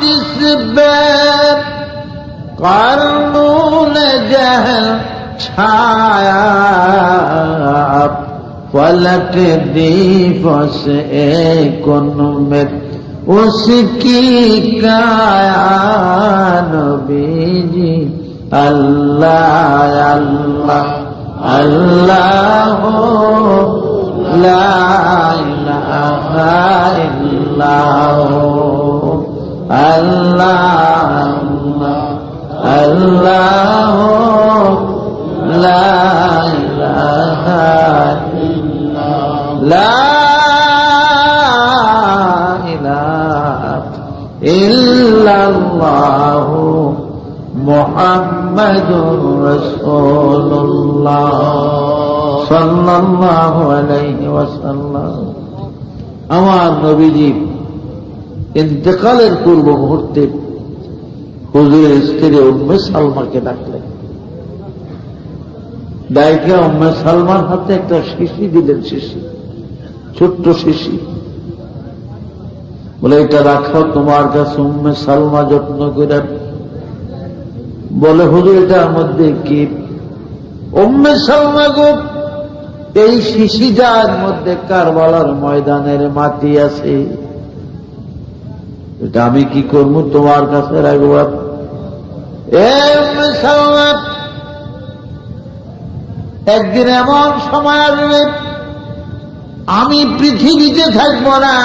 जिस बैर क़ारून जहल छाया, फलक दीपों से कुन में उसकी काया। नबी जी अल्लाह अल्लाह अल्लाह ला इलाहा इल्लल्लाह अल्लाह अल्लाह ला इलाहा इल्लल्लाह मुहम्मदुर रसूलुल्लाह সাল্লাল্লাহু আলাইহি ওয়াসাল্লাম। আমার নবীজি ইন্তেকালের পূর্ব মুহূর্তে হুজুরের স্ত্রী উম্মে সালমাকে ডাকলেন। ডাইকে উম্মে সালমার হাতে একটা শিশি দিলেন, শিশি, ছোট্ট শিশি। বলে এটা রাখো তোমার কাছে, উম্মে সালমা যত্ন করে। বলে হুজুর এটার মধ্যে কি? উম্মে সালমা গো, এই শিশিটার মধ্যে কারবালার ময়দানের মাটি আছে, এটা আমি কি করবো তোমার কাছে রাখবো? একদিন এমন সময় আসবে আমি পৃথিবীতে থাকবো না,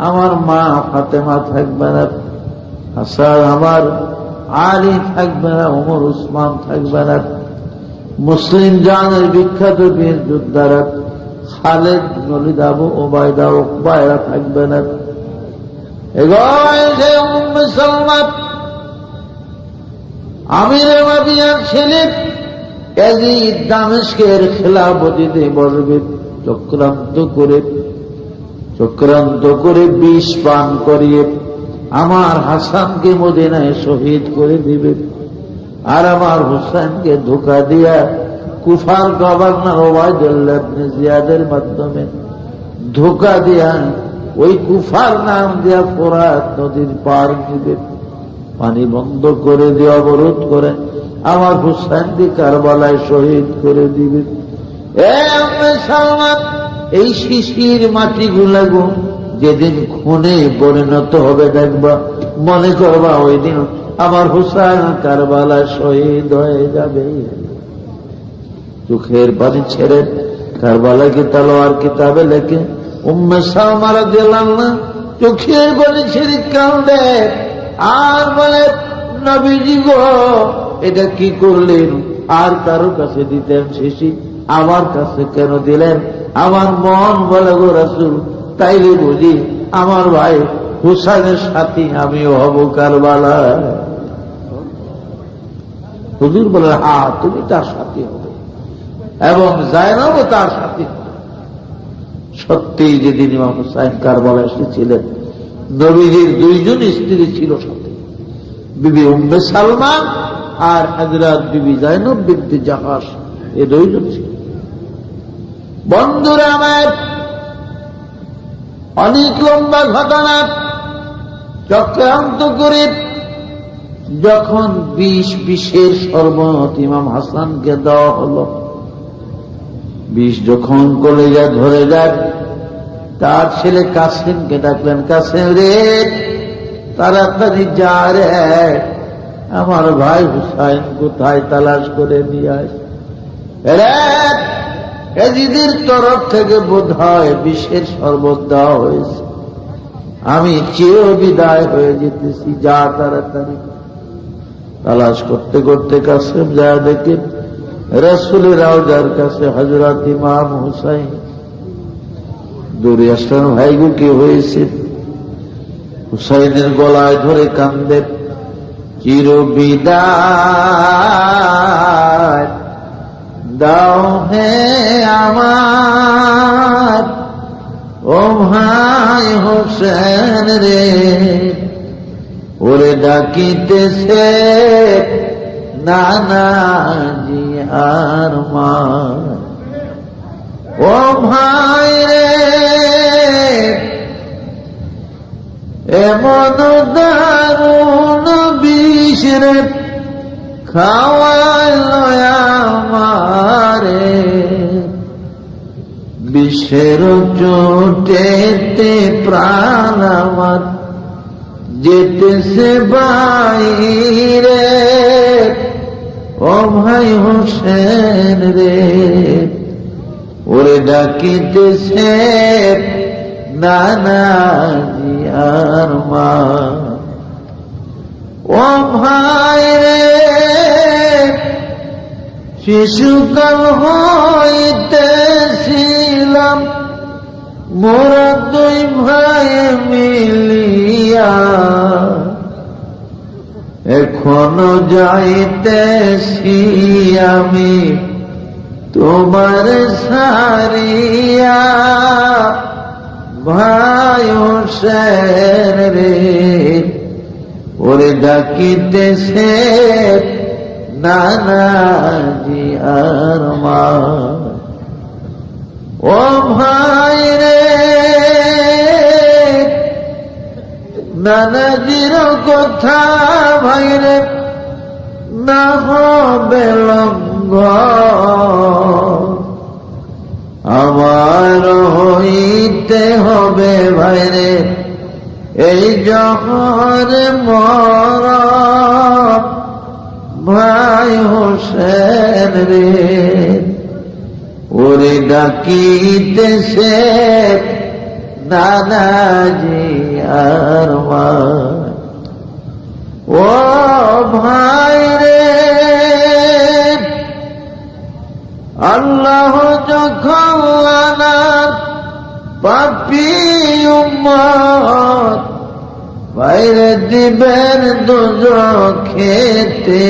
আমার মা ফাতেমা থাকবে না, হাসান আমার আলী থাকবে না, ওমর উসমান থাকবে না, মুসলিম জানের বিখ্যাত বীর যোদ্ধারা খালেদ, ওয়ালিদ, আবু ওবায়দা, উকবা এরা থাকবে না। উম্মে সালমা আমির মুআবিয়ার ছেলে ইয়াজিদ দামেস্কের খেলাফতিতে বসবে। চক্রান্ত করে বিষ পান করিয়ে আমার হাসানকে মদিনায় শহীদ করে দিবে, আর আমার হুসাইনকে ধোঁকা দিয়া কুফার গভর্নর ওবায়দুল্লাহ ইবনে জিয়াদের মাধ্যমে ধোঁকা দিয়া ওই কুফার নাম দিয়া ফোরাত নদীর পার দিবে, পানি বন্ধ করে দিয়ে অবরোধ করে আমার হুসাইনকে কারবালায় শহীদ করে দিবে। এই শিশির মাটিগুলা গো যেদিন খুনে পরিণত হবে দেখবা, মনে করবা ওই দিন আমার হুসাইন কারবালায় শহীদ হয়ে যাবে। চোখের পানি ছেড়ে কারবালা কি তলোয়ার কিতাবে লেখে উম্মে সালমা রাদিয়াল্লাহু আনহা চোখের পানি ছেড়ে কাঁদে আর বলে, নবীজি গো এটা কি করলেন? আর কারো কাছে দিতেন শিশি, আমার কাছে কেন দিলেন? আমার মন বলে গো রাসূল, তাইলে বুঝি আমার ভাই হুসাইনের সাথী আমিও হব কারবালা। হুজুর বলে, হ্যাঁ তুমি তার সাথী হবে এবং যায়নাবও তার সাথী হবে। সত্যি যেদিন ইমাম হুসাইন কারবালা এসেছিলেন, নবীজির দুইজন স্ত্রী ছিল সাথে, বিবি উম্মে সালমা আর হযরত বিবি যায়নব বিনতে জাহাশ, এই দুইজন ছিল। বন্ধুরা আমার, অনেক লম্বা ঘটনা। চক্রান্ত করে যখন বিষের শরবত ইমাম হাসানকে দেওয়া হল, বিষ যখন কলেজা ধরে যায়, তার ছেলে কাসিমকে ডাকলেন, কাসিম রে তাড়াতাড়ি যা রে, আমার ভাই হুসাইন কোথায় তালাশ করে নিয়ে আস। এজিদের তরফ থেকে বোধ হয় বিষের শরবত দেওয়া হয়েছে, আমি চির বিদায় হয়ে যেতেছি, যা তাড়াতাড়ি। তালাশ করতে করতে কাসিম যা দেখে রাসূলের রওজার কাছে হযরত ইমাম হুসাইন। দূরে আসলেন, ভাই গো কি হয়েছে? হুসাইনের গলায় ধরে কান্দে, চির বিদায় দাও হে আমার ও ভাই হোসেন রে, ওরে ডাকিতেছে নানা জি আর মা। ও ভাই রে এমন দারুণ বিষ রে খাওয়াইল আমারে, বিষের চোটেতে প্রাণ আমার যেতেছে বাইরে। ও ভাই হোসেন রে, ওরে ডাকিতেছে নানাজি আর মা। ও ভাই রে, শিশুকাল হইতেছিলাম মোরা দুই ভাই মিলিয়া, এখনো যাইতেছি আমি তোমার সারিয়া। ভাই হোসেন রে, ওরে ডাকিতেছে নানাজি আর মা। ও ভাই রে, নানাজির কথা ভাই রে না হবে লঙ্ঘন, আমার হইতে হবে ভাই রে এই জহর মরণ। ভাই হোসেন রে, ওরে ডাকিতেছে নানাজি আর মা। ও ভাই রে, আল্লাহ যখন আনার পাপী উম্মত বাইরে দিবেন দোজখেতে,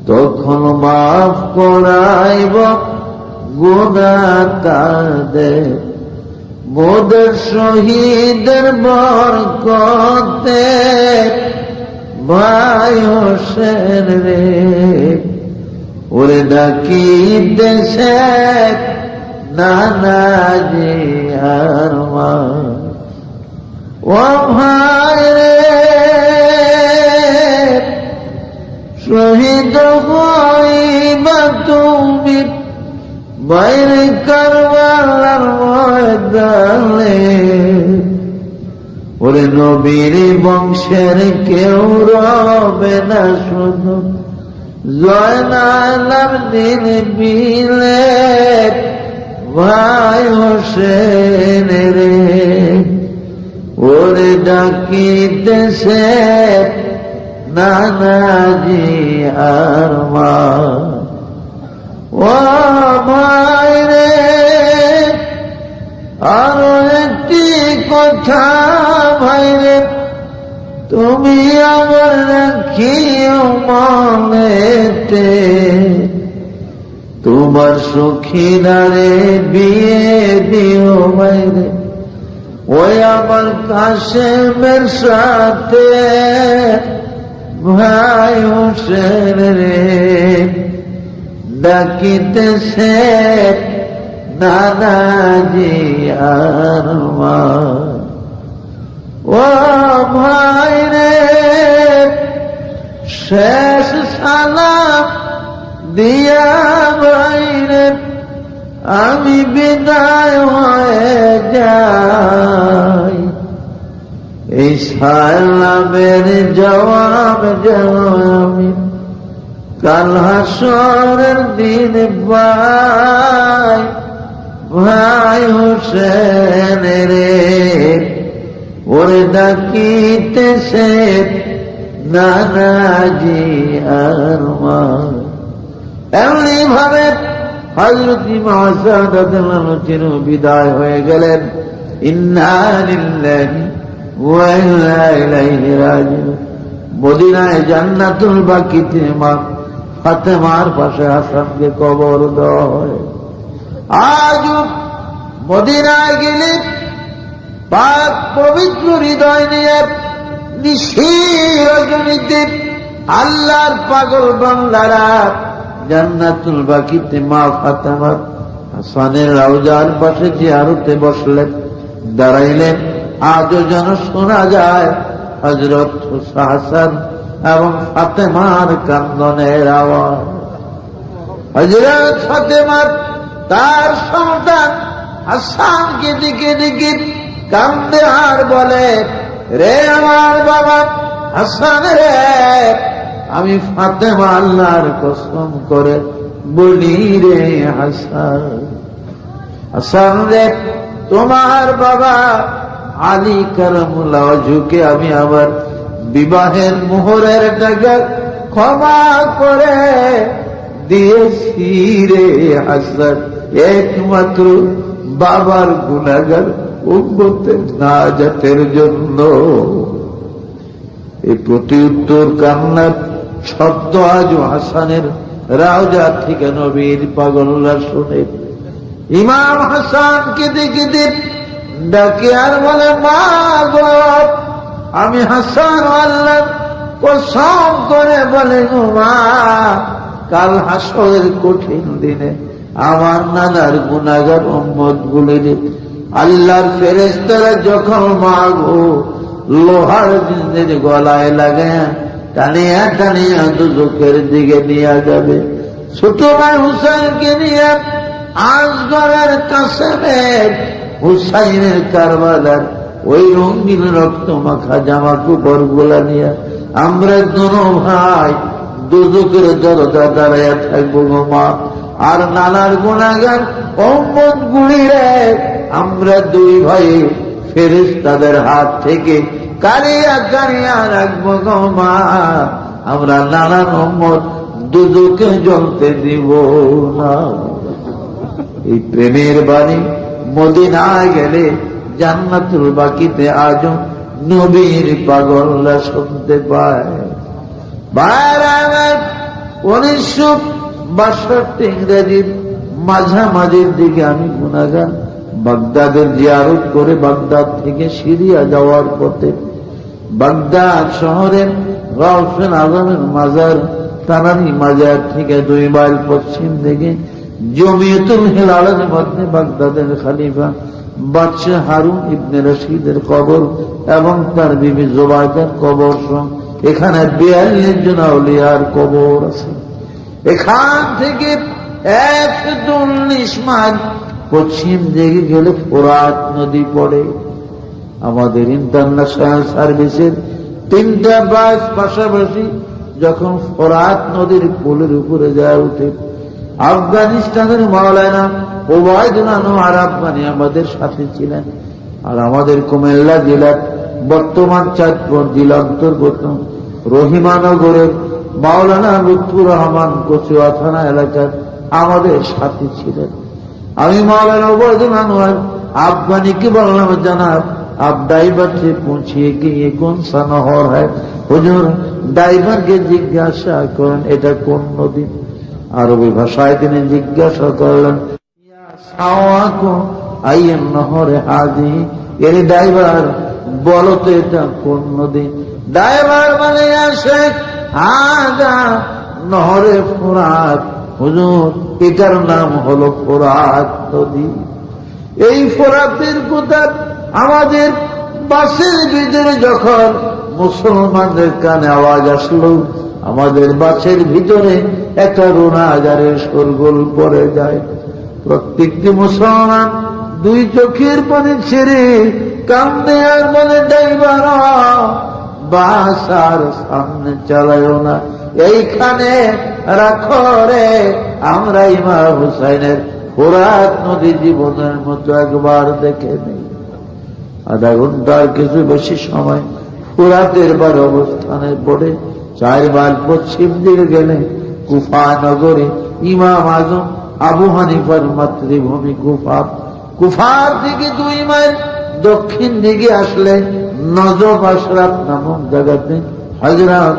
তখন মাফ করাইব গুনাহ তাদের মোদের শহীদের বরকতে। ভাই হোসেন রে, ওরে ডাকিতেছে নানাজি আর মা। ও ভাই রে, শহীদ হইবা তুমি বাইরে কারবালার ময়দানে, ওরে নবীর বংশের কেউ রবে না শুধু জয়নালার দিন বিলে। ভাই হোসেন রে, ওরে ডাকিতেছে নানাজি আর মা। ও ভাই রে, আরো একটি কথা ভাই রে তুমি আমার রাখিও মনেতে, তোমার সখীনারে বিয়ে দিও ভাই রে ওই আমার কাশেমের সাথে। ভাই হোসেন রে, ডাকিতেছে নানাজি আর মা। ও ভাই রে, শেষ সালাম দিয়া ভাই রে আমি বিদায় হয়ে যাই। এই সালামের জবাব যেন আমি কাল হাসরের দিন পাই। ভাই হোসেন রে, ওরে ডাকিতেছে নানাজি আর মা। এমনি ভাবে হযরত ইমাম সাদাতুল চির বিদায় হয়ে গেলেন। ইন্না লিল্লাহি ওয়া ইন্না ইলাইহি রাজিউন। মদিনায় জান্নাতুল বাকিতে মা ফাতেমার পাশে হাসানকে কবর দেওয়া হয়। আজ মদিনায় গেলে পাক পবিত্র হৃদয় নিয়ে নিশির রজনীতে আল্লাহর পাগল বান্দারা জান্নাতুল বাকিতে মা ফাতেমা হাসানের রওজার পাশে জিয়ারতে বসলেন, দাঁড়াইলেন। আজও যেন শোনা যায় হযরত হাসান এবং ফাতেমার কান্দনের আওয়াজ। হযরত ফাতেমা তার সন্তান হাসানকে দিকে দিকে কান্দে আর বলে, রে আমার বাবা হাসান রে, আমি ফাতেমা আল্লাহর কসম করে বলি রে হাসান, হাসান রে, তোমার বাবা আলী কারামুল্লাহ ওয়াজহুকে আমি আবার বিবাহের মোহরের টাকা ক্ষমা করে দিয়েছি রে হাসান, একমাত্র বাবার গুনাহগার উম্মতের নাজাতের জন্য। এই প্রতি উত্তর কান্নার শব্দ আজও হাসানের রাওজা থেকে নবীর পাগলরা শুনে। ইমাম হাসান কেঁদে কেঁদে ডাকে আর বলে, মা গো, আমি হাসান আল্লাহ কসম করে বলে গো মা, কাল হাসরের কঠিন দিনে আমার নানার গুনাহগার উম্মত গুলির আল্লাহর ফেরেশতারা যখন মাগো লোহার জিনের গলায় লাগায় টানিয়া টানিয়া দুজকের দিকে নিয়ে যাবে, ছোট ভাই হুসাইনকে নিয়ে আসগরের কাসেমের হুসাইনের কারবালার ওই রঙিন রক্ত মাখা জামা কাপড় গুলা নিয়ে আমরা দুনো ভাই দুজকের দরজা দাঁড়াইয়া থাকবো গো মা। আর নানার গুনাহগার উম্মত গুলিরে আমরা দুই ভাই ফেরেশতাদের হাত থেকে কারিয়া কারিয়া রাখবো গো মা, আমরা নানার উম্মত দুজকে জ্বলতে দিব না। এই প্রেমের বাণী মদিনায় গেলে জান্নাতুল বাকিতে আজও নবীর পাগলরা শুনতে পায়। 1962 ইংরেজির মাঝামাঝির দিকে আমি গুনাহগার বাগদাদের জিয়ারত করে বাগদাদ থেকে সিরিয়া যাওয়ার পথে বাগদাদ শহরের গাউসুল আজমের মাজার তানারি মাজার থেকে 2 মাইল পশ্চিম দিকে জমিয়তুল হিলালের মধ্যে বাগদাদের খলিফা বাদশাহ হারুন ইবনে রশিদের কবর এবং তার বিবি জুবাইদার কবর সহ এখানে 42 জন আউলিয়ার কবর আছে। এখান থেকে 140 মাইল পশ্চিম দিকে গেলে ফোরাত নদী পড়ে। আমাদের ইন্টারন্যাশনাল সার্ভিসের 3টা বাস পাশাপাশি যখন ফোরাত নদীর পুলের উপরে যায় উঠে, আফগানিস্তানের মাওলানা ওবায়দুল্লাহ নোয়ার আফগানি আমাদের সাথে ছিলেন। আর আমাদের কুমিল্লা জেলার বর্তমান চাঁদপুর জেলা অন্তর্গত রহিমানগরের মাওলানা লুৎফুর রহমান কচুয়া থানা এলাকার আমাদের সাথে ছিলেন। আমি মাওলানা ওবায়দুল্লাহ নোয়ার আফগানিকে বললাম, জানাব आप ड्राइवर से पूछिए कि ये कौन सा নহর है। হুজুর ড্রাইভারকে জিজ্ঞাসা করেন এটা কোন নদী। আরবি ভাষায় তিনি জিজ্ঞাসা করলেন, আইয়ের নহরে হাজি, এর ড্রাইভার বলো তো এটা কোন নদী। ড্রাইভার বলে আসে আগা নহরে ফোরাত। হুজুর এটার নাম হলো ফোরাত নদী। এই ফোরাতের কথা আমাদের বাসের ভিতরে যখন মুসলমানদের কানে আওয়াজ আসলো, আমাদের বাসের ভিতরে একটা রোনাজারের শোরগোল পড়ে যায়। প্রত্যেকটি মুসলমান 2 চোখের পানি ছেড়ে কান্দে আর বলে, ড্রাইভার বাস আর সামনে চালায়ও না, এইখানে রাখো রে, আমরা ইমাম হুসাইনের ফোরাত নদী জীবনের মতো একবার দেখে নেই। আধা ঘন্টার কিছু বেশি সময় ফোরাতের বার অবস্থানে পড়ে 4 মাইল পশ্চিম দিকে গেলে কুফা নগরে ইমাম আজম আবু হানিফার মাতৃভূমি কুফা। কুফার দিকে 2 মাইল দক্ষিণ দিকে আসলে নজফ আশরাফ নামক জায়গাতে হযরত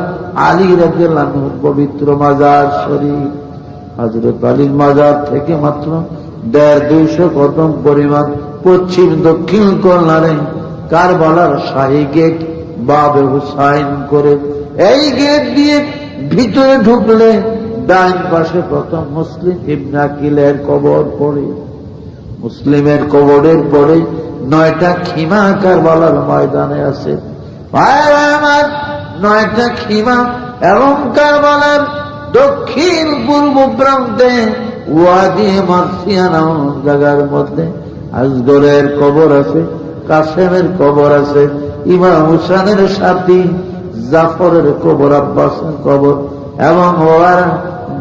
আলী রাদিয়াল্লাহু আনহুর পবিত্র মাজার শরীফ। হযরত আলীর মাজার থেকে মাত্র 150-200 কদম পরিমাণ পশ্চিম দক্ষিণ কর্নারে কারবালার শাহী গেট বাবে হুসাইন করে। এই গেট দিয়ে ভিতরে ঢুকলে ডান পাশে প্রথম মুসলিম ইবনে আকিলের কবর পড়ে। মুসলিমের কবরের পরে 9টা খিমা কারবালার ময়দানে আছে। ভাইরা আমার, 9টা খিমা এবং কারবালার দক্ষিণ পূর্ব প্রান্তে ওয়াদি মারসিয়া নামক জায়গার মধ্যে আসগরের কবর আছে, কাসেমের কবর আছে, ইমাম হুসাইনের সাথী জাফরের কবর, আব্বাসের কবর, এবং ওরা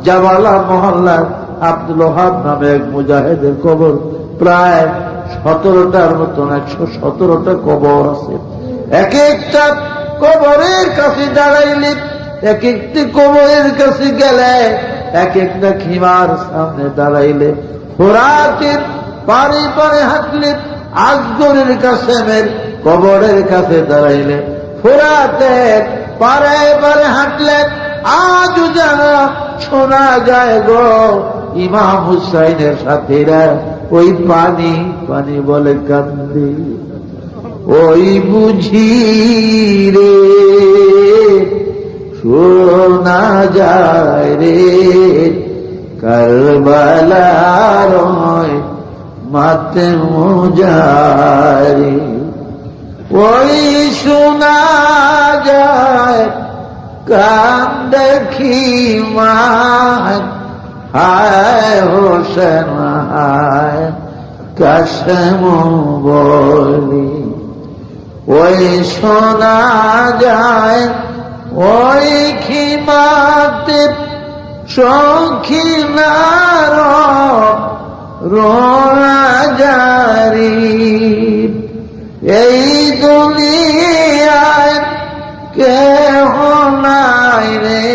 জাবালা মহল্লার আব্দুল ওহাব নামে এক মুজাহিদের কবর। প্রায় 17টার মতন, 117টা কবর আছে। এক একটা কবরের কাছে দাঁড়াইলে, এক একটি কবরের কাছে গেলে, এক একটা খিমার সামনে দাঁড়াইলে, ফোরাতের পারে পারে হাঁটলে, আসগরের কাসেমের কবরের কাছে দাঁড়াইলে, ফোরাতের পারে পারে হাঁটলেন, আজও যেন শোনা যায় গো ইমাম হুসাইনের সাথীরা ওই পানি পানি বলে কান্দি। ওই বুঝি রে শোনা যায় রে কারবালার মাতে মুজারি, ওই শোনা যায় কান দেখি মায়, হায় হোসেন হায় কাসেম বলি। ওই শোনা যায় ওই খিমাতে সখিনার রোনা জারি, এই দুনিয়ায় কেহ নাই রে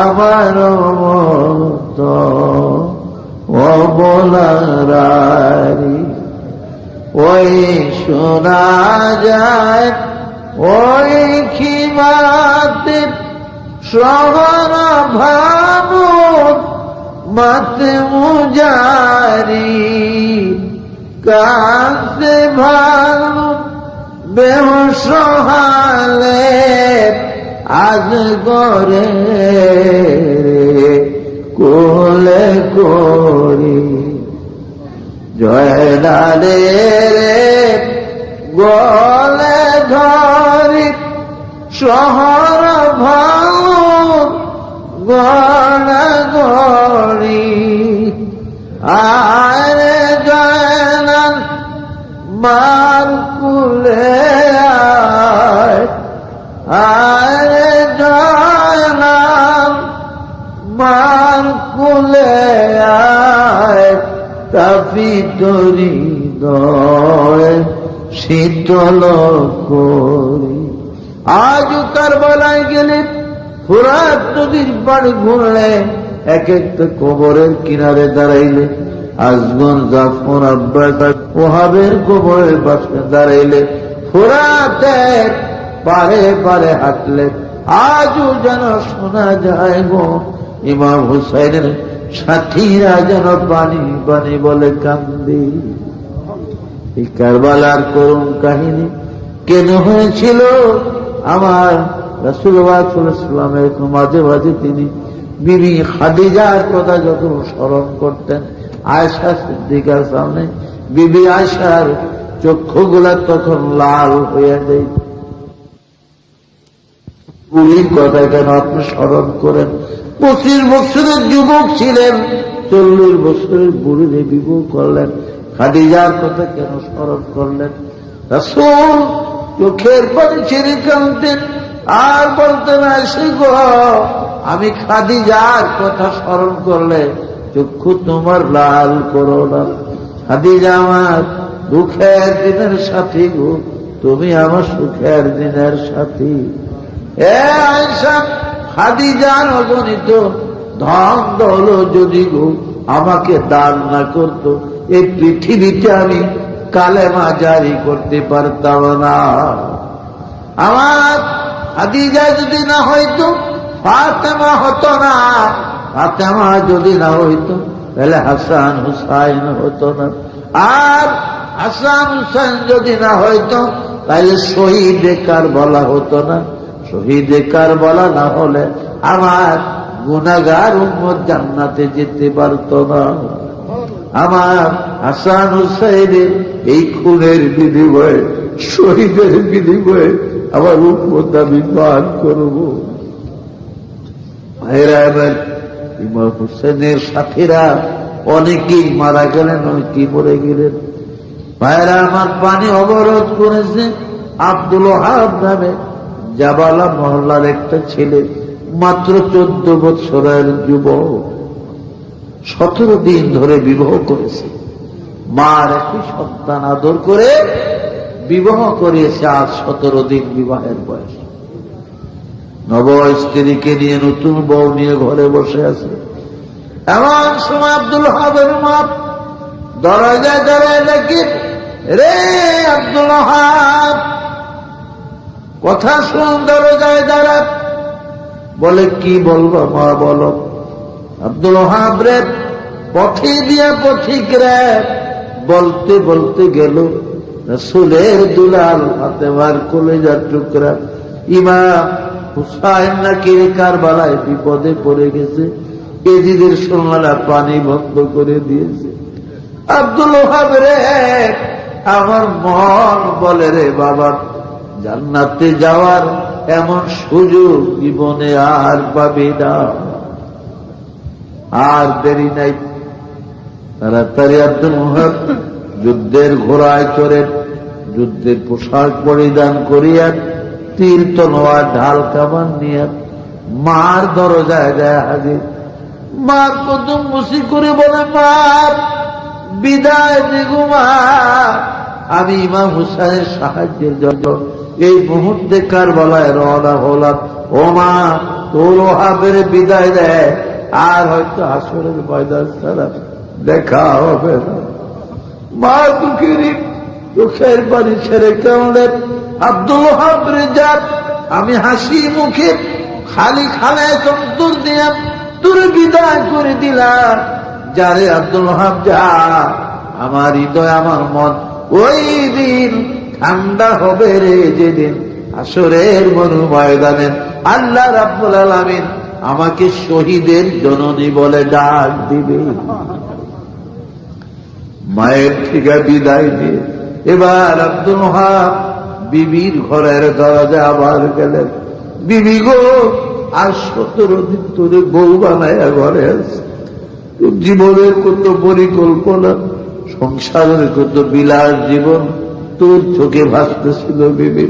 আমার মতো অবলারি। ওই শোনা যায় ওই খিমাতে শহর ভাবুক মাতে মুজারি, কাছে ভালো বেহসহালে আজ গরে কোলে করি, জয়নালে গলে ধরি শহর ভালো গড়া গড়ি। আরে জয়নাল মার কুলে আয়, আরে জয়নাল মার কুলে আয়, কাফি তরি দয় শীতল করি। আজ কারবালায় গেলে, ফোরাত নদীর পাড়ে ঘুরলে, এক একটা কবরের কিনারে দাঁড়াইলে, আসগর জাফর আব্বাস ওহাবের কবরের পাশে দাঁড়াইলে, ফোরাতের পারে পারে হাঁটলে, আজও যেন শোনা যায় গো ইমাম হুসাইনের সাথীরা যেন পানি পানি বলে কান্দি। এই কারবালার করুণ কাহিনী কেন হয়েছিল? আমার রাসূলুল্লাহ সাল্লাল্লাহু আলাইহি ওয়াসাল্লামের মাঝে মাঝে তিনি বিবি খাদিজার কথা যখন স্মরণ করতেন, আয়েশা সিদ্দিকার সামনে বিবি আয়েশার চক্ষুগুলা তখন লাল হয়ে যায়। বুড়ির কথা কেন আপনি স্মরণ করেন? 25 বছরের যুবক ছিলেন, 40 বছরের বুড়িরে বিবাহ করলেন, খাদিজার কথা কেন স্মরণ করলেন? রাসূল চোখের পানি ছেড়ে কাঁদতেন আর বলতেন, আসি গো আমি খাদিজার কথা স্মরণ করলে চক্ষু তোমার লাল করো না। খাদিজা আমার দুঃখের দিনের সাথী গো, তুমি আমার সুখের দিনের সাথী। এ আয়েশা, খাদিজার অগণিত ধন দৌলত যদি গো আমাকে দান না করত, এই পৃথিবীতে আমি কালেমা জারি করতে পারতাম না। আমার খাদিজা যদি না হইতো, ফাতেমা হতো না। ফাতেমা যদি না হইতো, তাহলে হাসান হুসাইন হতো না। আর হাসান হুসাইন যদি না হইতো, তাহলে শহীদে কারবালা হতো না। শহীদে কারবালা না হলে আমার গুনাহগার উম্মত জান্নাতে যেতে পারত না। আমার হাসান হুসাইনের এই খুনের বিনিময়ে, শহীদের বিনিময়ে আমার উম্মত আমি পান করব। ভাইরা, এবার ইমাম হোসেনের সাথীরা অনেকেই মারা গেলেন, অনেকেই মরে গেলেন। ভাইরা আমার, পানি অবরোধ করেছে আব্দুল ওহাব নামে জাবালা মহল্লার একটা ছেলে, মাত্র 14 বছরের যুবক, 17 দিন ধরে বিবাহ করেছে। মার একই সন্তান আদর করে বিবাহ করিয়েছে। আজ 17 দিন বিবাহের বয়স। নব স্ত্রীকে নিয়ে, নতুন বউ নিয়ে ঘরে বসে আছে। এমন সময় আব্দুল ওহাবের মা দরজায় দাঁড়ায় নাকি, রে আব্দুল ওহাব, কথা শুন। দরজায় দাঁড়া, বলে কি বলবো মা, বলো। আব্দুল ওহাব রে, পথে দিয়া পথিক রে, বলতে বলতে গেল রাসূলের দুলাল ফাতেমার কলেজার টুকরা ইমাম হুসাইন নাকি কারবালায় বিপদে পড়ে গেছে। এজিদের সোনালা পানি বন্ধ করে দিয়েছে। আব্দুল ওহাব রে, আমার মন বলে রে বাবা, জান্নাতে যাওয়ার এমন সুযোগ জীবনে আর পাবি না। আর দেরি নাই, তাড়াতাড়ি আব্দুল ওহাব যুদ্ধের ঘোড়ায় চড়ে, যুদ্ধের পোশাক পরিধান করিয়া, তীর তলোয়ার ঢাল কামান নিয়ে মার দরজায় যায় হাজির। মা কদম মুসি করে বলে, মা বিদায় দিগো মা, আমি ইমাম হুসাইনের সাহায্যের জন্য এই মুহূর্তে কারবালায় রওনা হলাম। ও মা, তোর ওহাবের বিদায় দেয়, আর হয়তো হাসরের ময়দান ছাড়া দেখা হবে না। মা দুঃখেরই চোখের পানি ছেড়ে কাঁদলেন। আব্দুল ওহাব রে, যা, আমি হাসি মুখে খালি খানায় তন্তর দিয়া তোর বিদায় করে দিলাম। যারে আব্দুল ওহাব, যা, আমার হৃদয় আমার মন ওই দিন ঠান্ডা হবে রে, যেদিন হাসরের ময়দানে আল্লাহ রাব্বুল আলামিন আমাকে শহীদের জননী বলে ডাক দিবে। মায়ের থেকে বিদায় দিয়ে এবার আব্দুল ওহাব বিবির ঘরের দরজা আবার গেলেন। বিবি গো, আজ 17 দিন ধরে বউ বানায়া ঘরে আছে। জীবনের কত পরিকল্পনা, সংসারের কত বিলাস জীবন তোর চোখে ভাসতেছিল বিবি,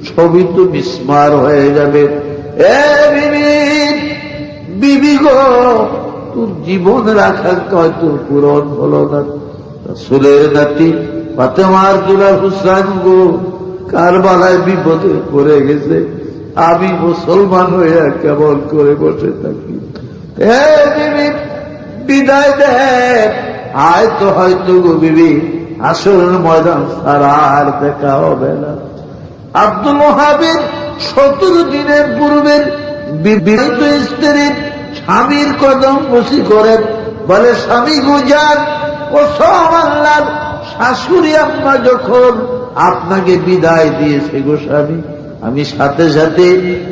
সবই তো বিস্মার হয়ে যাবে। এ বিবি, বিবি গো, তোর জীবন রাখার কয় তোর পূরণ হলো না। রাসূলের নাতি ফাতেমার দুলাল হুসাইন গো, কারবালায় বিপদে পড়ে গেছে। আমি মুসলমান হয়ে কেমন করে বসে থাকি? হে বিবি, বিদায় দে, আয় তো হয়তো গো বিবি, হাসরের ময়দান ছাড়া আর দেখা হবে না। আব্দুল ওহাবের 17 দিনের পূর্বের বিবাহিত স্ত্রীর স্বামীর কদম বসি করেন, বলে স্বামী গুজার ও সব আল্লাহর শাশুড়ি আম্মা যখন আপনাকে বিদায় দিয়েছে গো স্বামী, আমি সাথে সাথে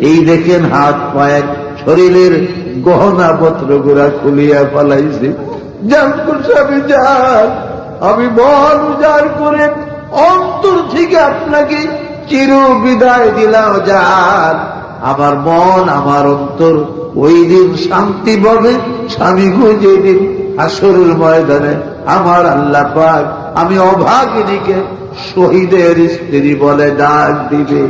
এই দেখেন হাত পায়ের শরীরের গহনা পত্র গুলা খুলিয়া পালাইছি। যান স্বামী যান, আমি মন উজাড় করে অন্তর থেকে আপনাকে চির বিদায় দিলাম। যান, আমার মন আমার অন্তর ওই দিন শান্তি পাবে। স্বামী গো, যেদিন হাসরের ময়দানে আমার আল্লাহ পাক আমি অভাগিনীকে শহীদের স্ত্রী বলে ডাক দিবে।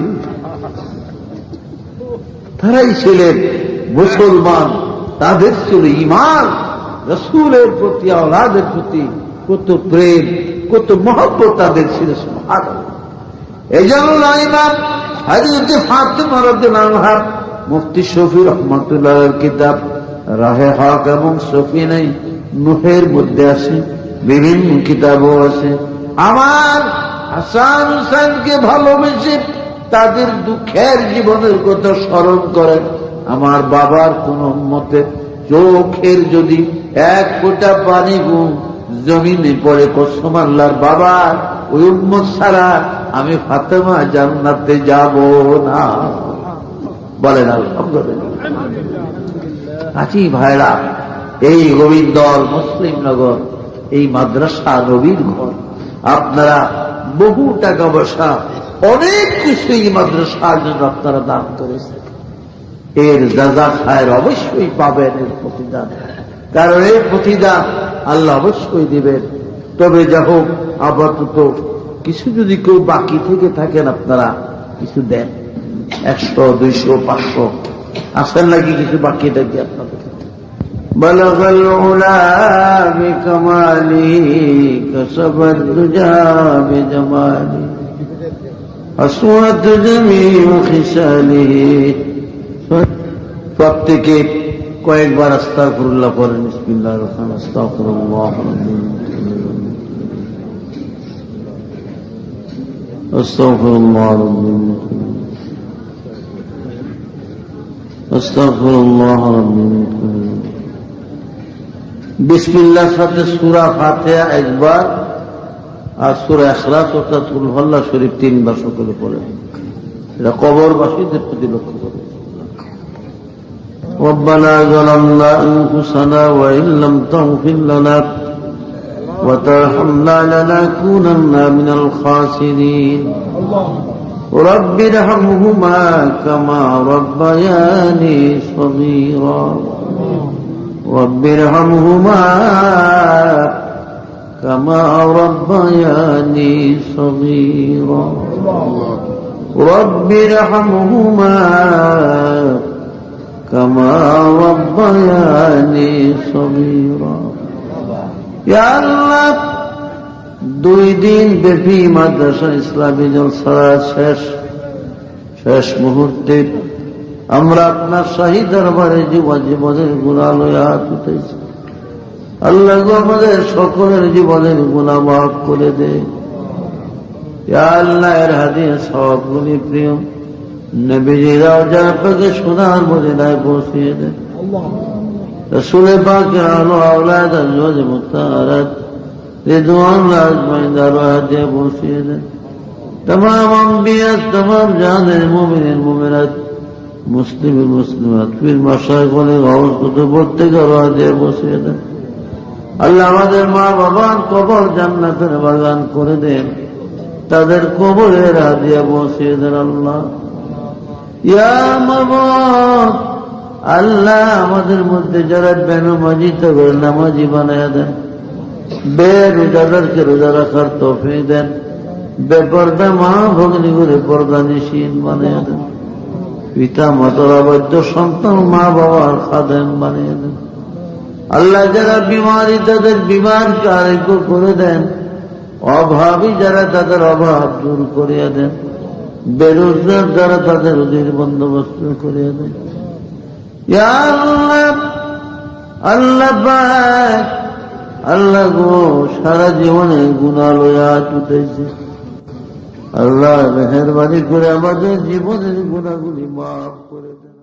তারাই ছিলেন মুসলমান, তাদের ছিল ঈমান, রাসূলের প্রতি, আওলাদের প্রতি কত প্রেম, কত মহব্বত তাদের ছিল। সুবহানাল্লাহ। এই জন্য ইমাম হযরত ফাতেমা রাদিয়াল্লাহু আনহা মুফতি শফি রহমাতুল্লাহর কিতাব রাহে হক এবং সফিনাই নূহের মধ্যে আছে, বিভিন্ন কিতাবও আছে। আমার হাসান হুসাইনকে ভালোবেসে তাদের দুঃখের জীবনের কথা স্মরণ করেন। আমার বাবার কোন উম্মতের চোখের যদি 1 ফোঁটা পানি জমিনে পড়ে, কসম আল্লাহর বাবা, ওই উম্মত ছাড়া আমি ফাতেমা জান্নাতে যাব না। বলেন আলহামদুলিল্লাহ। আছি ভাইরা, এই গোবিন্দর মুসলিম নগর, এই মাদ্রাসা নবীর ঘর, আপনারা বহু টাকা পয়সা অনেক কিছুই মাদ্রাসার জন্য আপনারা দান করেছেন, এর যাজা খায়ের অবশ্যই পাবেন, এর প্রতিদান। কারণ এর প্রতিদান আল্লাহ অবশ্যই দিবেন। তবে যা হোক, আপাতত কিছু যদি কেউ বাকি থেকে থাকেন আপনারা কিছু দেন, 100, 200, 500 আসেন নাকি কিছু বাকি থাকি আপনাদের। بلغ العلا بكماله كسب الدجى بجماله أسود جميع خصاله। প্রত্যেকে কয়েকবার আস্তাগফিরুল্লাহ পড়েন। বিসমিল্লাহির রহমানির রহিম। আস্তাগফিরুল্লাহ আস্তাগফিরুল্লাহ আস্তাগফিরুল্লাহ রাব্বি। বিসমিল্লাহর সাথে সূরা ফাতিহা একবার আর সূরা ইখলাস অর্থাৎ কুল হুয়াল্লাহ শরীফ 3 বার সকলে পড়েন। এটা কবরবাসীদের প্রতি লক্ষ্য করে। ربنا ظلمنا أنفسنا وإن لم تغفر لنا وترحمنا لنكونن من الخاسرين رب ارحمهما كما ربياني صغيرا رب ارحمهما كما ربياني صغيرا رب ارحمهما كما ربياني صغيرا। يا الله 2 দিন ব্যাপী মাদ্রাসা ইসলামী জলসা শেষ মুহূর্তে আমরা আপনার শাহী দরবারে জীবনের গুনাহ লইয়া হাত উঠাইছি। আল্লাহ গো, আমাদের সকলের জীবনের গুনাহ মাফ করে দে। ইয়া আল্লাহ, এর হাদিয়া সওয়াবগুলি প্রিয় নবীজি রওজা পাকে সোনার মদিনায় পৌঁছিয়ে দেন। রাসূল পাকের আলো আওলাদ আজওয়াজ মুতাহারাত রিদওয়ানুল্লাহ আজমাইন দরওয়াজে পৌঁছিয়ে দেন। तमाम अंबिया, तमाम जाने मोमिन मोमिनात, मुस्लिम मुस्लिमात, फिर माशाइख वाले गाउस कुतुब প্রত্যেক দরওয়াজে পৌঁছিয়ে দেন। আল্লাহ আমাদের মা বাবার কবর জান্নাতের বাগান করে দেন, তাদের কবরের হাদিয়া পৌঁছিয়ে দেন। আল্লাহ ইয়া মাবুদ, আল্লাহ আমাদের মধ্যে যারা বেনামাজি তাদের নামাজি বানায়া দেন, বেরোজাদারকে রোজা রাখার তৌফিক দেন, বেপর্দা মা ভগ্নী করে পর্দা নিশীন বানিয়ে দেন, পিতা মাতার অবাধ্য সন্তান মা বাবার খাদেম বানিয়ে দেন। আল্লাহ যারা বিমারি তাদের বিমারকে আরোগ্য করে দেন, অভাবী যারা তাদের অভাব দূর করিয়া দেন, বেরোজগার যারা তাদের রুজির বন্দোবস্ত করিয়া দেন। ইয়া আল্লাহ, আল্লাহ পাক, আল্লাহ গো, সারা জীবনে গুনাহ লইয়া উঠেছে। আল্লাহ মেহেরবানি করে আমাদের জীবনের গুনাহগুলি মাফ করে দেন।